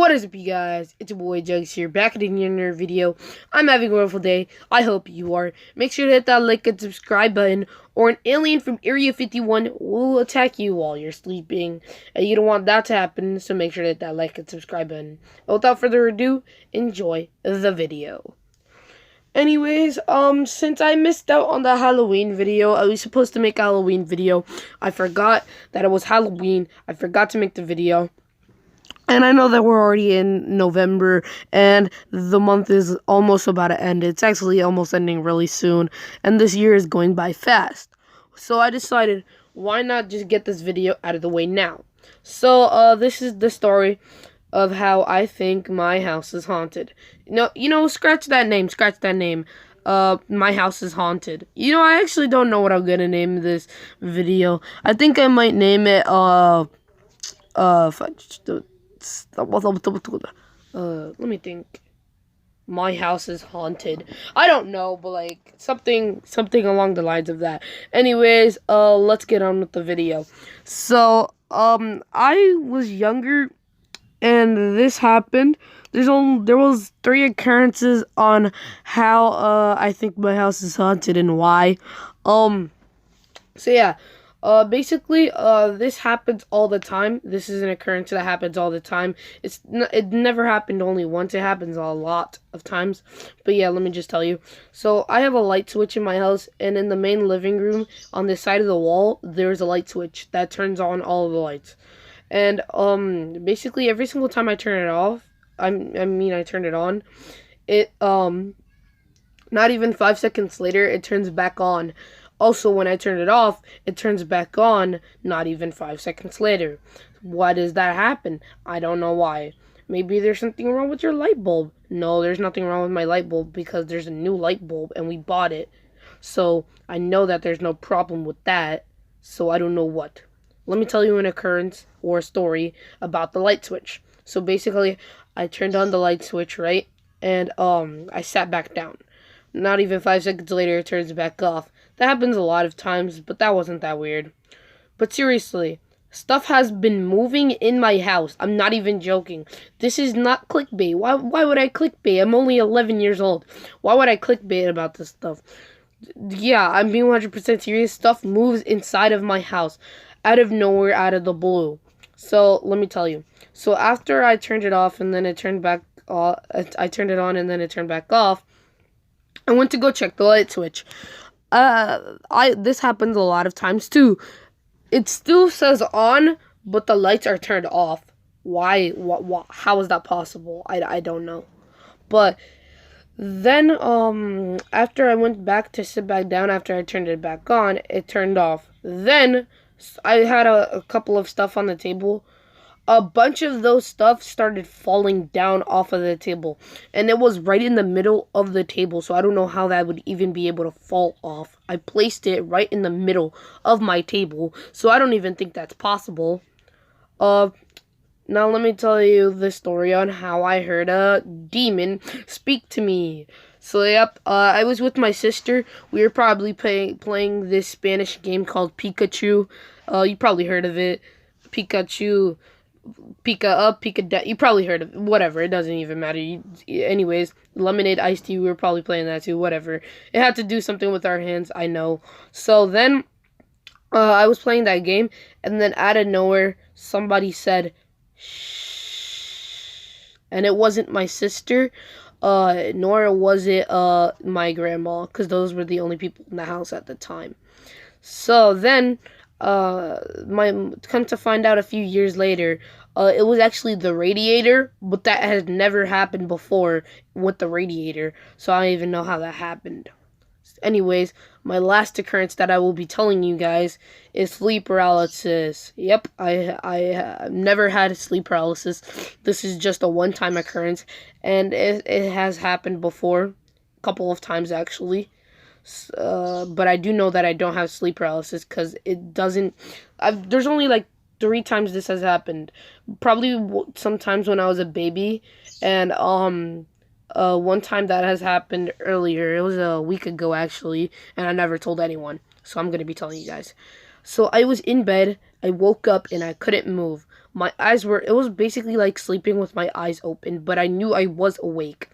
What is up, you guys? It's your boy Jugs here, back at another video. I'm having a wonderful day. I hope you are. Make sure to hit that like and subscribe button, or an alien from Area 51 will attack you while you're sleeping. And you don't want that to happen, so make sure to hit that like and subscribe button. And without further ado, enjoy the video. Anyways, since I missed out on the Halloween video, I was supposed to make a Halloween video. I forgot that it was Halloween. I forgot to make the video. And I know that we're already in November, and the month is almost about to end. It's actually almost ending really soon, and this year is going by fast. So I decided, why not just get this video out of the way now? So, this is the story of how I think my house is haunted. Scratch that name, my house is haunted. I actually don't know what I'm gonna name this video. I think I might name it, let me think. My house is haunted. I don't know, but like something along the lines of that. Anyways, let's get on with the video. So, I was younger and this happened. There was 3 occurrences on how I think my house is haunted and why. So yeah. Basically, this happens all the time. This is an occurrence that happens all the time. It never happened only once. It happens a lot of times. But yeah, let me just tell you. So, I have a light switch in my house, and in the main living room, on the side of the wall, there's a light switch that turns on all of the lights. And, basically, every single time I turn it off, I turn it on, it, not even 5 seconds later, it turns back on. Also, when I turn it off, it turns back on not even 5 seconds later. Why does that happen? I don't know why. Maybe there's something wrong with your light bulb. No, there's nothing wrong with my light bulb because there's a new light bulb and we bought it. So, I know that there's no problem with that. So, I don't know what. Let me tell you an occurrence or a story about the light switch. So, basically, I turned on the light switch, right? And, I sat back down. Not even 5 seconds later, it turns back off. That happens a lot of times, but that wasn't that weird. But seriously, stuff has been moving in my house. I'm not even joking. This is not clickbait. Why would I clickbait? I'm only 11 years old. Why would I clickbait about this stuff? Yeah, I'm being 100% serious. Stuff moves inside of my house. Out of nowhere, out of the blue. So, let me tell you. So, after I turned it off and then it turned back off, I turned it on and then it turned back off, I went to go check the light switch. This happens a lot of times too. It still says on, but the lights are turned off. Why? How is that possible? I don't know. But then, after I went back to sit back down after I turned it back on, it turned off. Then, I had a couple of stuff on the table. A bunch of those stuff started falling down off of the table. And it was right in the middle of the table. So I don't know how that would even be able to fall off. I placed it right in the middle of my table. So I don't even think that's possible. Now let me tell you the story on how I heard a demon speak to me. So yep, I was with my sister. We were probably playing this Spanish game called Pikachu. You probably heard of it. Pikachu. Pika up, Pika down. You probably heard of it. Whatever, it doesn't even matter. Anyways, Lemonade Iced Tea, we were probably playing that too. Whatever. It had to do something with our hands, I know. So then, I was playing that game, and then out of nowhere, somebody said, shh. And it wasn't my sister, nor was it, my grandma, because those were the only people in the house at the time. So then, come to find out a few years later, it was actually the radiator, but that has never happened before with the radiator, so I don't even know how that happened. Anyways, my last occurrence that I will be telling you guys is sleep paralysis. Yep, I never had sleep paralysis. This is just a one-time occurrence, and it has happened before, a couple of times actually. But I do know that I don't have sleep paralysis because it doesn't. There's only like 3 times this has happened. Probably sometimes when I was a baby, and one time that has happened earlier. It was a week ago actually, and I never told anyone. So I'm gonna be telling you guys. So I was in bed. I woke up and I couldn't move. My eyes were, it was basically like sleeping with my eyes open, but I knew I was awake.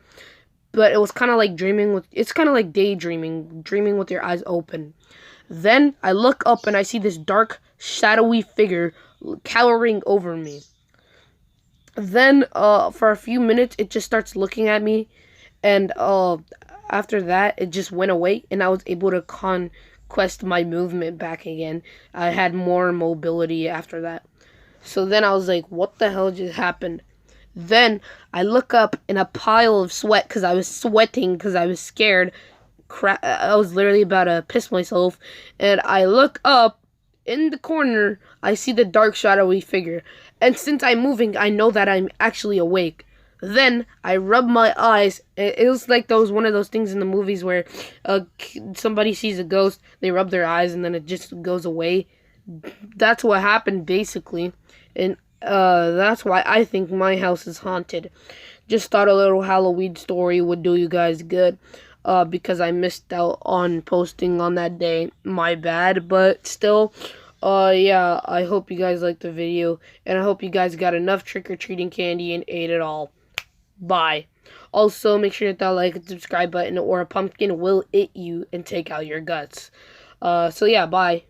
But it was kind of like dreaming with, it's kind of like daydreaming, dreaming with your eyes open. Then I look up and I see this dark, shadowy figure cowering over me. Then, for a few minutes, it just starts looking at me, and after that, it just went away, and I was able to conquest my movement back again. I had more mobility after that. So then I was like, "What the hell just happened?" Then I look up in a pile of sweat because I was sweating because I was scared. I was literally about to piss myself, and I look up in the corner. I see the dark shadowy figure, and since I'm moving, I know that I'm actually awake. Then I rub my eyes. It was like those one of those things in the movies where somebody sees a ghost, they rub their eyes, and then it just goes away. That's what happened basically, and that's why I think my house is haunted. Just thought a little Halloween story would do you guys good. Because I missed out on posting on that day. My bad, but still, yeah, I hope you guys liked the video, and I hope you guys got enough trick-or-treating candy and ate it all. Bye. Also, make sure to hit that like and subscribe button, or a pumpkin will eat you and take out your guts. So yeah, bye.